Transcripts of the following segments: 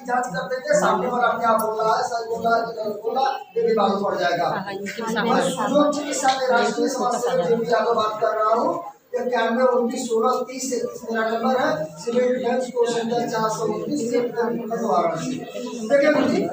जांच कर देंगे, सामने वाला अपने आप बोल रहा है, सही बोल रहा है कि गलत बोल रहा है, ये भी मालूम पड़ जाएगा। मैं सुजोग चिकित्सा में राष्ट्रीय समाज सेवक जेपी यादव बात कर रहा हूँ। 91 19 16 30 मेरा नंबर है। Civil defence course centre 429 Varanasi. देखिए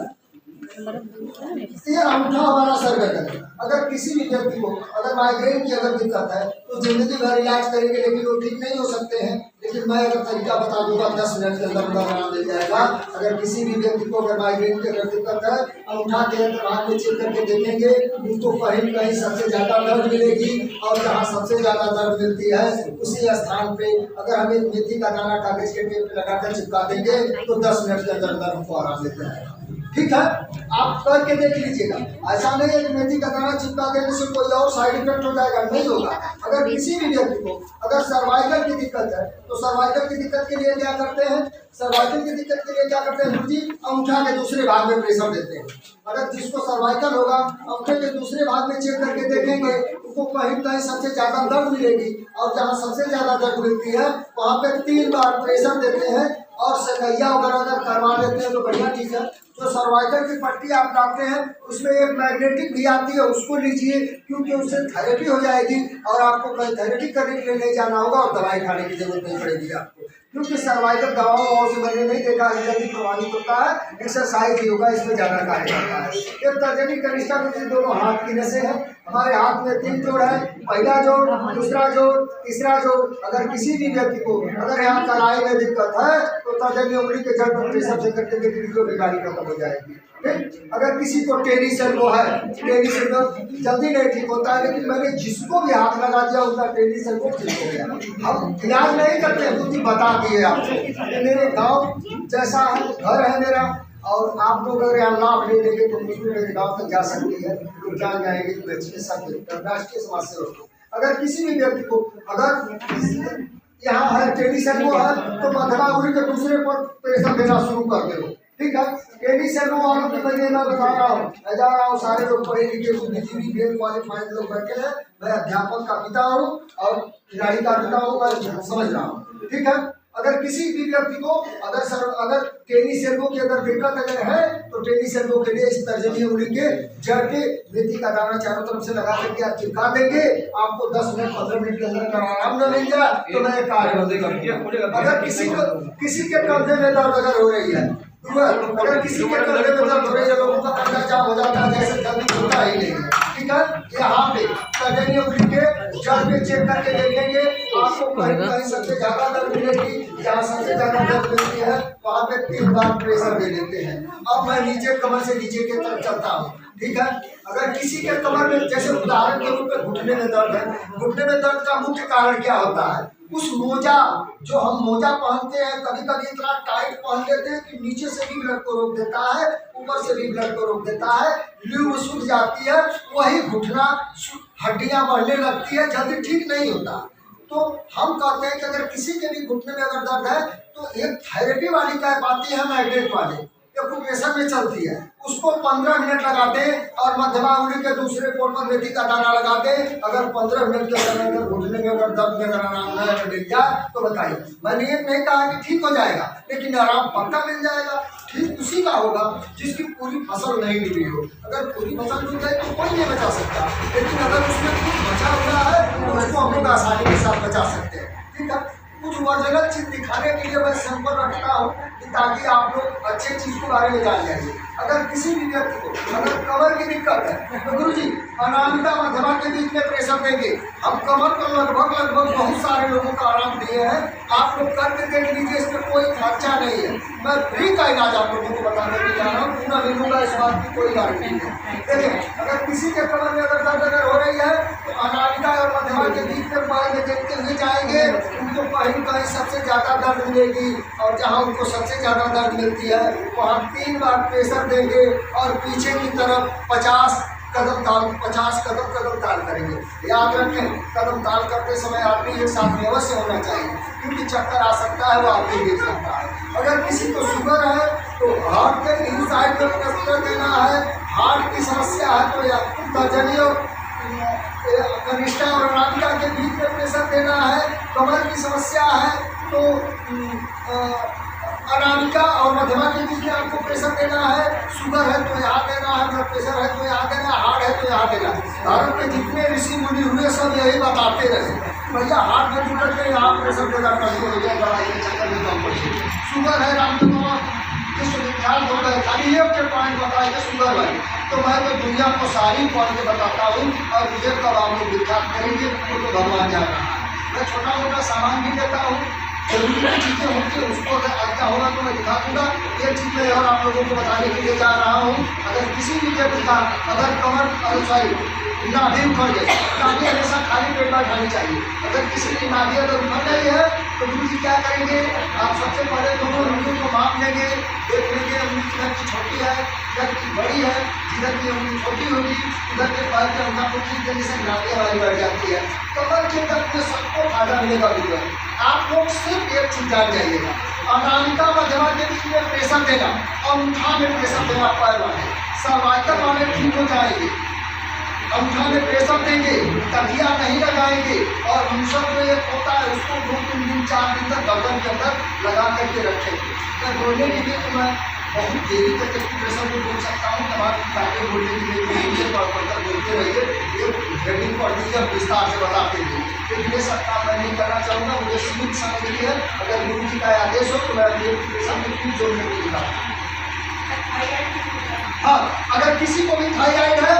ये अंगूठा हमारा सर गठन है। अगर किसी भी व्यक्ति को अगर माइग्रेन की अगर दिक्कत है तो जिंदगी भर इलाज करेंगे लेकिन वो ठीक नहीं हो सकते हैं। लेकिन मैं अगर तरीका बता दूंगा 10 मिनट के अंदर आराम मिल जाएगा। अगर किसी भी व्यक्ति को अगर माइग्रेन की अगर दिक्कत है, अंगूठा के अंदर में चेक करके देखेंगे, उनको कहीं कहीं सबसे ज्यादा दर्द मिलेगी और जहाँ सबसे ज्यादा दर्द मिलती है उसी स्थान पे अगर हमें मेथी का दाना कागज के टेप पे लगाकर चिपका देंगे तो 10 मिनट के अंदर अंदर हमको आराम मिल जाएगा। ठीक है, आप करके देख लीजिएगा। ऐसा नहीं है कि मेथी का दाना चिपका देने से कोई और साइड इफेक्ट हो जाएगा, नहीं होगा। अगर किसी भी व्यक्ति को अगर सर्वाइकल की दिक्कत है तो सर्वाइकल की दिक्कत के लिए क्या करते हैं, सर्वाइकल की दिक्कत के लिए क्या करते हैं जी, अंगूठा के दूसरे भाग में प्रेशर देते हैं। अगर जिसको सर्वाइकल होगा अंगूठे के दूसरे भाग में चेक करके देखेंगे, उनको कहीं कहीं सबसे ज्यादा दर्द मिलेगी और जहाँ सबसे ज्यादा दर्द मिलती है वहाँ पे 3 बार प्रेशर देते हैं और सकैया वगैरह अगर करवा लेते हैं तो बढ़िया चीज है। जो सर्वाइकल की पट्टी आप डालते हैं उसमें एक मैग्नेटिक भी आती है, उसको लीजिए क्योंकि उससे थेरेपी हो जाएगी और आपको कहीं थेरेपी करने के लिए नहीं जाना होगा और दवाई खाने की जरूरत नहीं पड़ेगी आपको। क्योंकि सर्वाइकल दवाओं से मैंने नहीं देखा जल्दी प्रभावित होता है, एक्सरसाइज योगा इसमें ज्यादा कार्य करता है। एक तर्जनी कनिष्ठा दोनों हाथ की नसें हैं। हमारे हाथ में 3 जोड़ है, पहला जोड़, दूसरा जोड़, तीसरा जोड़। अगर किसी भी व्यक्ति को अगर यहाँ कलाई में दिक्कत है तो तर्जनी उंगली के जड़ पर प्रेशर से करके देखिए जो बीमारी खत्म हो जाएगी। अगर किसी को टेनिस एल्बो है, टेनिस एल्बो जल्दी नहीं ठीक होता है, लेकिन मैंने जिसको भी हाथ लगा दिया उसका टेनिस एल्बो ठीक हो गया। हम इलाज नहीं करते, बुद्धि बता दिए आपको। मेरे गांव जैसा है, घर है मेरा, और आप लोग अगर यहाँ लाभ ले लेंगे तो मुझे मेरे गाँव तक जा सकती है, तो जान जाएंगे कि राष्ट्रीय समाज सेवक। अगर किसी भी व्यक्ति को अगर यहाँ है टेनिस एल्बो है तो मध्यमा उंगली के दूसरे पर प्रेशर देना शुरू कर दे। ठीक है, टेनिस एल्बो वालों के लिए मैं बता रहा हूँ, मैं जा रहा हूँ, सारे लोग पढ़े लिखे बुद्धिजीवी वेल क्वालिफाइड लोग बैठे हैं। मैं अध्यापक का पिता हूँ और खिलाड़ी का पिता हूँ, मैं समझ रहा हूँ। ठीक है, अगर किसी भी व्यक्ति को अगर टेनिस एल्बो की अगर दिक्कत अगर है तो टेनिस एल्बो के लिए इस तर्जनी उंगली के जड़ के मेथी का दाना चारों तरफ से लगा करके आप चिपका देंगे, आपको 10 मिनट 15 मिनट के अंदर आराम न मिल जाए तो मैं कार्य बंद कर दिया। अगर किसी के कंधे में दर्द अगर हो रही है, अगर किसी के कंधे में दर्द हो रही है, लोगों का कंधा जाम हो जाता है, जैसे जल्दी होता ही नहीं है। ठीक है, यहाँ पे तर्जनी उंगली के जड़ पे चेक करके देखेंगे, आपको कहीं सबसे ज्यादा दर्द मिलेगी, जहाँ सबसे ज्यादा दर्द मिलती है वहाँ पे 3 बार प्रेशर दे देते हैं। अब मैं नीचे कमर से नीचे की तरफ चलता हूँ। ठीक है, अगर किसी के कमर में जैसे उदाहरण के रूप में घुटने में दर्द है, घुटने में दर्द का मुख्य कारण क्या होता है, उस मोजा जो हम मोजा पहनते हैं कभी कभी इतना टाइट पहन लेते हैं कि नीचे से भी ब्लड को रोक देता है, ऊपर से भी ब्लड को रोक देता है, ल्यूब सूख जाती है, वही घुटना हड्डियां बढ़ने लगती है, जल्दी ठीक नहीं होता। तो हम कहते हैं कि अगर किसी के भी घुटने में अगर दर्द है तो एक थेरेपी वाली कैप आती है मैग्नेट वाली, एक्यूप्रेशर में चलती है, उसको 15 मिनट लगाते और मध्यमा उंगली के दूसरे कोण पर मेथी का दाना लगाते। अगर 15 मिनट के अंदर घुटने में अगर दर्द में अगर आराम न मिल जाए तो बताइए, मैंने ये नहीं कहा कि ठीक हो जाएगा, लेकिन आराम पक्का मिल जाएगा। ठीक उसी का होगा जिसकी पूरी फसल नहीं मिली हो। अगर पूरी फसल मिल जाए तो कोई नहीं बचा सकता, लेकिन अगर उसमें कुछ बचा हुआ है तो उसको हम लोग आसानी के साथ बचा सकते हैं। ठीक है, कुछ ओरिजिनल चीज दिखाने के लिए मैं सैंपल रखता हूँ कि ताकि आप लोग अच्छे चीज के बारे में जान जाएंगे। अगर किसी भी व्यक्ति को अगर कमर की दिक्कत है तो गुरु जी अनामिका मध्यमा के बीच में प्रेशर देंगे। हम कमर पर लगभग बहुत सारे लोगों का आराम दिए हैं, आप लोग करके देख लीजिए, इसमें कोई खर्चा नहीं है। मैं फ्री का इलाज आप लोगों को बताने के जा रहा हूँ, पूरा मिलूंगा, इस बात की कोई गारंटी नहीं है। देखिए, अगर किसी के कमर में अगर दर्द अगर हो रही है तो अनामिका और मध्यमा के बीच में मोबाइल में देखते हुए जाएंगे, उनको कहीं सबसे ज्यादा दर्द मिलेगी और जहाँ उनको सबसे ज्यादा दर्द मिलती है वहाँ 3 बार प्रेशर देंगे और पीछे की तरफ 50 कदम ताल करेंगे। याद रखें, कदम ताल करते समय आदमी एक साथ में अवश्य होना चाहिए, क्योंकि चक्कर आ सकता है, वो आदमी गिर सकता है। अगर किसी को शुगर है तो हार्ट के इनसाइड में प्रेशर देना है, हार्ट की समस्या है तो या तर्जनी कनिष्ठा और अनामिका के बीच में प्रेशर देना है, कमर की समस्या है तो अनामिका और मध्यमा के बीच में आपको प्रेशर देना है, शुगर है तो यहाँ देना है, ब्लड प्रेशर है तो यहाँ देना है, हार्ट है तो यहाँ देना है। भारत में जितने ऋषि मुनि हुए सब यही बताते रहे, भैया हार्ट में जुड़ के यहाँ प्रेशर देना कंट्रोल हो जाए, दवाई के चक्कर में कम पड़े। शुगर है रामदेव बाबा विश्वविख्यात हो गए, खाली एक के पॉइंट बताए थे शुगर वाली, तो मैं तो दुनिया को सारी पॉइंट बताता हूँ, और मुझे कब आप लोग विख्यात करेंगे वो तो भगवान जाना है। मैं छोटा मोटा सामान भी देता हूँ, जरूरी चीज़ें होती है उसको अगर आज्ञा होगा तो मैं दिखा दूँगा। ये चीज़ मैं और आप लोगों को बताने के लिए जा रहा हूँ, अगर किसी भी व्यक्ति का अगर कमर सॉरी नाभि उखड़ गई, नाभि हमेशा खाली पेट में खानी चाहिए। अगर किसी की नाभि अगर उखड़ गई है तो गुरु जी क्या करेंगे, आप सबसे पहले दोनों उंगलियों को माप लेंगे, देख लेंगे उंगली किधर की छोटी है किधर की बड़ी है, जिधर की उंगली छोटी होगी उधर के पैर के अंदर को खींच देने से नाभि हमारी बढ़ जाती है। कमर के दर्द में सबको फायदा मिलेगा बिल्कुल। आप लोग सिर्फ एक चीज जान जाइएगा, अनामिका मध्यमा के बीच में प्रेशर देना, अंगूठा में प्रेशर देना, पैर वाले सर्वाइकल वाले ठीक हो जाएंगे, अंगूठा में प्रेशर देंगे, तकिया नहीं लगाएंगे, और मुसर जो एक होता है उसको 2-3 दिन 4 दिन तक गर्दन के अंदर लगा करके रखेंगे। मैं बोलने के लिए तो मैं बहुत देरी तक प्रेशर को बोल सकता हूँ, तमाम बातें बोलने के लिए पढ़कर बोलते रहिए, ये हेडिंग पढ़ती है विस्तार से बताते हुए, लेकिन ये सब काम मैं नहीं करना चाहूँगा। मुझे सीमित समय के लिए अगर गुरु जी का आदेश हो तो मैं अपने प्रेशर में क्यों जोड़ने को लिखा। हाँ, अगर किसी को भी थायराइड है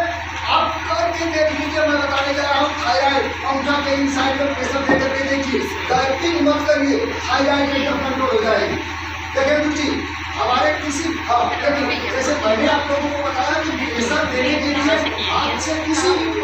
आप करके देख लीजिए, मैं बताने जा रहा हूँ। थायराइड अंगूठा के इन साइड में प्रेशर दे करके देखिए, डायरेक्टिंग मत करिए, थायराइड एकदम कंट्रोल हो जाएगी। देखिए गुरु जी हमारे किसी जैसे मैंने आप लोगों को बताया कि प्रेशर देने के लिए हाथ से किसी भी